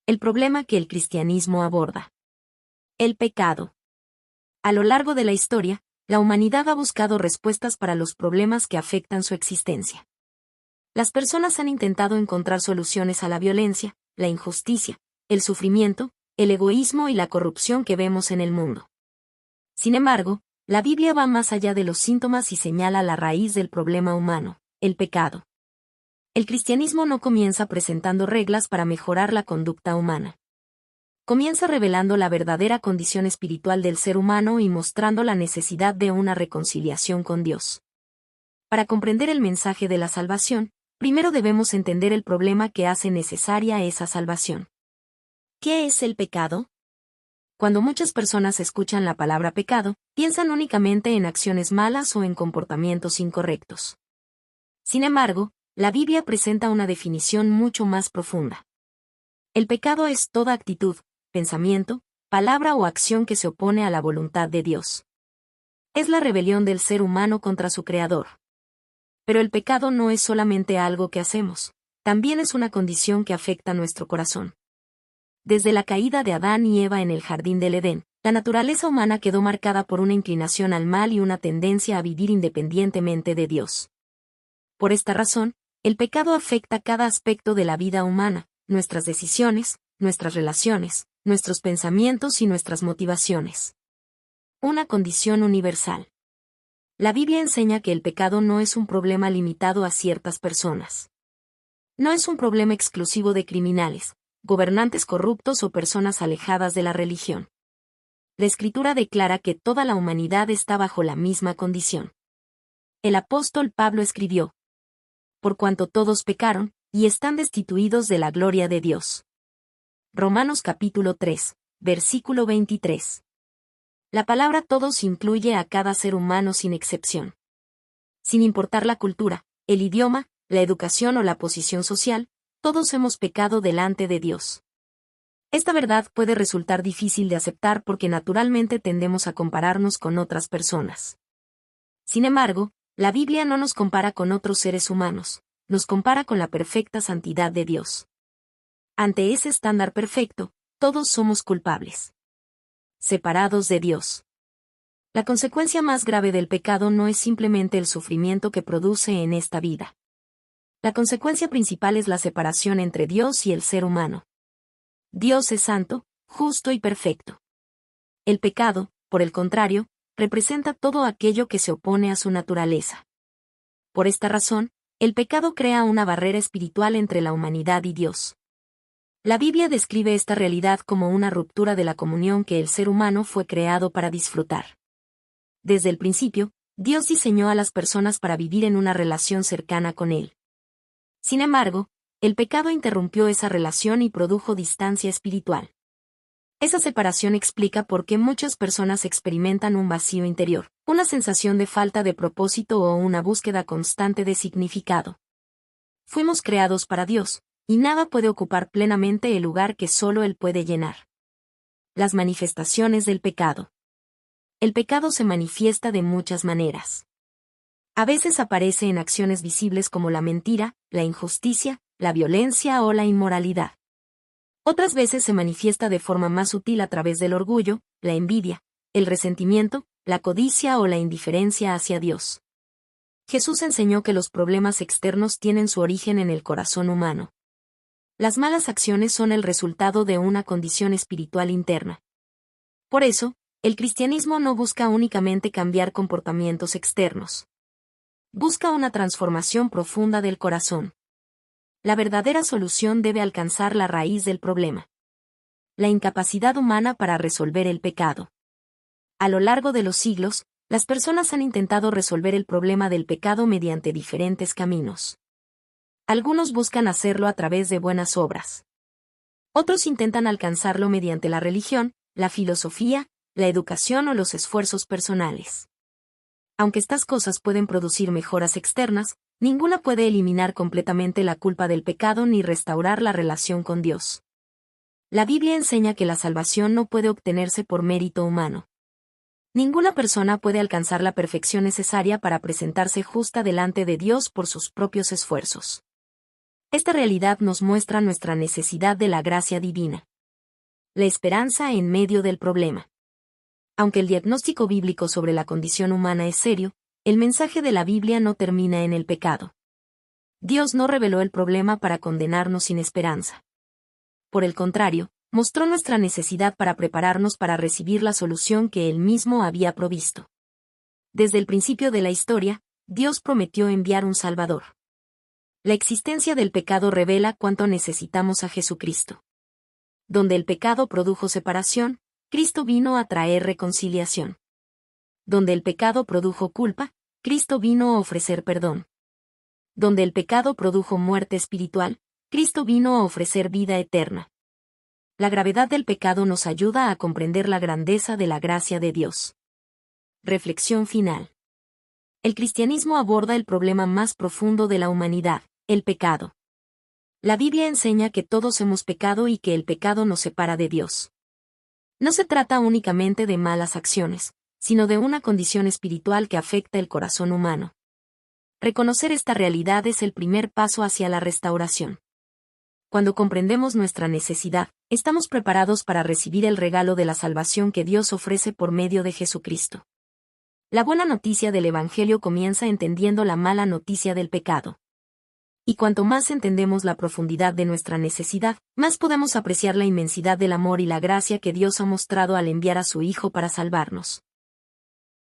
El problema que el cristianismo aborda. El pecado. A lo largo de la historia, la humanidad ha buscado respuestas para los problemas que afectan su existencia. Las personas han intentado encontrar soluciones a la violencia, la injusticia, el sufrimiento, el egoísmo y la corrupción que vemos en el mundo. Sin embargo, la Biblia va más allá de los síntomas y señala la raíz del problema humano, el pecado. El cristianismo no comienza presentando reglas para mejorar la conducta humana. Comienza revelando la verdadera condición espiritual del ser humano y mostrando la necesidad de una reconciliación con Dios. Para comprender el mensaje de la salvación, primero debemos entender el problema que hace necesaria esa salvación. ¿Qué es el pecado? Cuando muchas personas escuchan la palabra pecado, piensan únicamente en acciones malas o en comportamientos incorrectos. Sin embargo, la Biblia presenta una definición mucho más profunda. El pecado es toda actitud, pensamiento, palabra o acción que se opone a la voluntad de Dios. Es la rebelión del ser humano contra su Creador. Pero el pecado no es solamente algo que hacemos, también es una condición que afecta nuestro corazón. Desde la caída de Adán y Eva en el jardín del Edén, la naturaleza humana quedó marcada por una inclinación al mal y una tendencia a vivir independientemente de Dios. Por esta razón, el pecado afecta cada aspecto de la vida humana, nuestras decisiones, nuestras relaciones, nuestros pensamientos y nuestras motivaciones. Una condición universal. La Biblia enseña que el pecado no es un problema limitado a ciertas personas. No es un problema exclusivo de criminales, gobernantes corruptos o personas alejadas de la religión. La Escritura declara que toda la humanidad está bajo la misma condición. El apóstol Pablo escribió: por cuanto todos pecaron, y están destituidos de la gloria de Dios. Romanos capítulo 3, versículo 23. La palabra todos incluye a cada ser humano sin excepción. Sin importar la cultura, el idioma, la educación o la posición social, todos hemos pecado delante de Dios. Esta verdad puede resultar difícil de aceptar porque naturalmente tendemos a compararnos con otras personas. Sin embargo, la Biblia no nos compara con otros seres humanos, nos compara con la perfecta santidad de Dios. Ante ese estándar perfecto, todos somos culpables. Separados de Dios. La consecuencia más grave del pecado no es simplemente el sufrimiento que produce en esta vida. La consecuencia principal es la separación entre Dios y el ser humano. Dios es santo, justo y perfecto. El pecado, por el contrario, representa todo aquello que se opone a su naturaleza. Por esta razón, el pecado crea una barrera espiritual entre la humanidad y Dios. La Biblia describe esta realidad como una ruptura de la comunión que el ser humano fue creado para disfrutar. Desde el principio, Dios diseñó a las personas para vivir en una relación cercana con Él. Sin embargo, el pecado interrumpió esa relación y produjo distancia espiritual. Esa separación explica por qué muchas personas experimentan un vacío interior, una sensación de falta de propósito o una búsqueda constante de significado. Fuimos creados para Dios, y nada puede ocupar plenamente el lugar que solo Él puede llenar. Las manifestaciones del pecado. El pecado se manifiesta de muchas maneras. A veces aparece en acciones visibles como la mentira, la injusticia, la violencia o la inmoralidad. Otras veces se manifiesta de forma más sutil a través del orgullo, la envidia, el resentimiento, la codicia o la indiferencia hacia Dios. Jesús enseñó que los problemas externos tienen su origen en el corazón humano. Las malas acciones son el resultado de una condición espiritual interna. Por eso, el cristianismo no busca únicamente cambiar comportamientos externos. Busca una transformación profunda del corazón. La verdadera solución debe alcanzar la raíz del problema. La incapacidad humana para resolver el pecado. A lo largo de los siglos, las personas han intentado resolver el problema del pecado mediante diferentes caminos. Algunos buscan hacerlo a través de buenas obras. Otros intentan alcanzarlo mediante la religión, la filosofía, la educación o los esfuerzos personales. Aunque estas cosas pueden producir mejoras externas, ninguna puede eliminar completamente la culpa del pecado ni restaurar la relación con Dios. La Biblia enseña que la salvación no puede obtenerse por mérito humano. Ninguna persona puede alcanzar la perfección necesaria para presentarse justa delante de Dios por sus propios esfuerzos. Esta realidad nos muestra nuestra necesidad de la gracia divina. La esperanza en medio del problema. Aunque el diagnóstico bíblico sobre la condición humana es serio, el mensaje de la Biblia no termina en el pecado. Dios no reveló el problema para condenarnos sin esperanza. Por el contrario, mostró nuestra necesidad para prepararnos para recibir la solución que Él mismo había provisto. Desde el principio de la historia, Dios prometió enviar un Salvador. La existencia del pecado revela cuánto necesitamos a Jesucristo. Donde el pecado produjo separación, Cristo vino a traer reconciliación. Donde el pecado produjo culpa, Cristo vino a ofrecer perdón. Donde el pecado produjo muerte espiritual, Cristo vino a ofrecer vida eterna. La gravedad del pecado nos ayuda a comprender la grandeza de la gracia de Dios. Reflexión final. El cristianismo aborda el problema más profundo de la humanidad, el pecado. La Biblia enseña que todos hemos pecado y que el pecado nos separa de Dios. No se trata únicamente de malas acciones, sino de una condición espiritual que afecta el corazón humano. Reconocer esta realidad es el primer paso hacia la restauración. Cuando comprendemos nuestra necesidad, estamos preparados para recibir el regalo de la salvación que Dios ofrece por medio de Jesucristo. La buena noticia del Evangelio comienza entendiendo la mala noticia del pecado. Y cuanto más entendemos la profundidad de nuestra necesidad, más podemos apreciar la inmensidad del amor y la gracia que Dios ha mostrado al enviar a su Hijo para salvarnos.